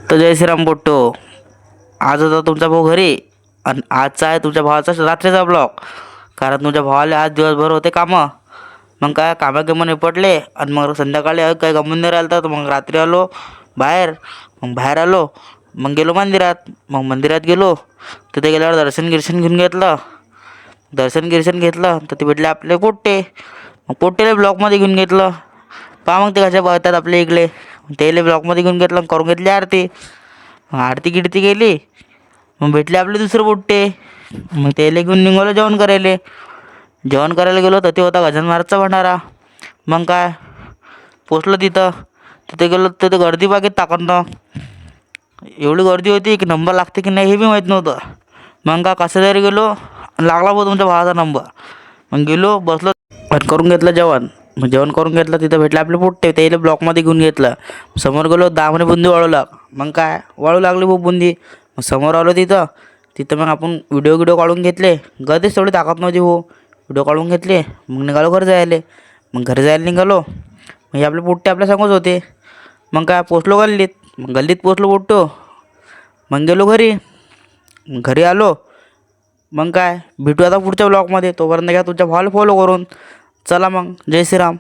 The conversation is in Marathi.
तर जय श्रीराम पोट्टो. आज होता तुमचा भाऊ घरी आणि आजचा आहे तुमच्या भावाचा रात्रीचा ब्लॉग. कारण तुमच्या भावाला आज दिवसभर होते कामं. मग काय कामं निपटले आणि मग संध्याकाळी काही गमून नाही राहिलं तर मग रात्री आलो बाहेर. मग बाहेर आलो, मग गेलो मंदिरात. मग मंदिरात गेलो, तिथे गेल्यावर दर्शन घेऊन घेतलं. दर्शन घेतलं तर ते भेटले आपले पोट्टे. मग पोट्टेला ब्लॉकमध्ये घेऊन घेतलं. पहा मग ते कशा बघतात आपल्या इकडे. त्याला ब्लॉकमध्ये घेऊन घेतलं, करून घेतली आरती. मग आरती गिरती केली, मग भेटले आपले दुसरे पोट्टे. मग त्याला घेऊन निघालो जेवण करायला गेलो तर ते होता गजानन महाराजचा भंडारा. मग काय पोचलो तिथं. तिथे गेलो तर ते गर्दी बागेत टाकणं. एवढी गर्दी होती की नंबर लागते की नाही हे बी माहीत नव्हतं. मग का कसं तरी गेलो, लागला बघ तुमच्या भावाचा नंबर. मग गेलो बसलो आणि करून घेतलं जेवण. मग जेवण करून घेतलं, तिथं भेटले आपले पोट्टे. त्याला ब्लॉकमध्ये घेऊन घेतलं. समोर गेलो 10 म्हणे बुंदी वाळू लाग. मग काय वाळू लागली बघ बुंदी. मग समोर आलो तिथं मग आपण व्हिडिओ काढून घेतले. गर्दीच तेवढी ताकद नव्हती हो. व्हिडिओ काढून घेतले, मग निघालो घरी जायले. मग घरी जायला निघालो, मग आपले पोट्टे आपल्या समोरच होते. मग काय पोचलो गल्लीत. मग गल्लीत पोचलो पोट्टो. मग गेलो घरी. घरी आलो. मग काय भेटू आता पुढच्या ब्लॉगमध्ये. तोपर्यंत घ्या तुमच्या भावाला फॉलो करून. चला मग, जय श्रीराम.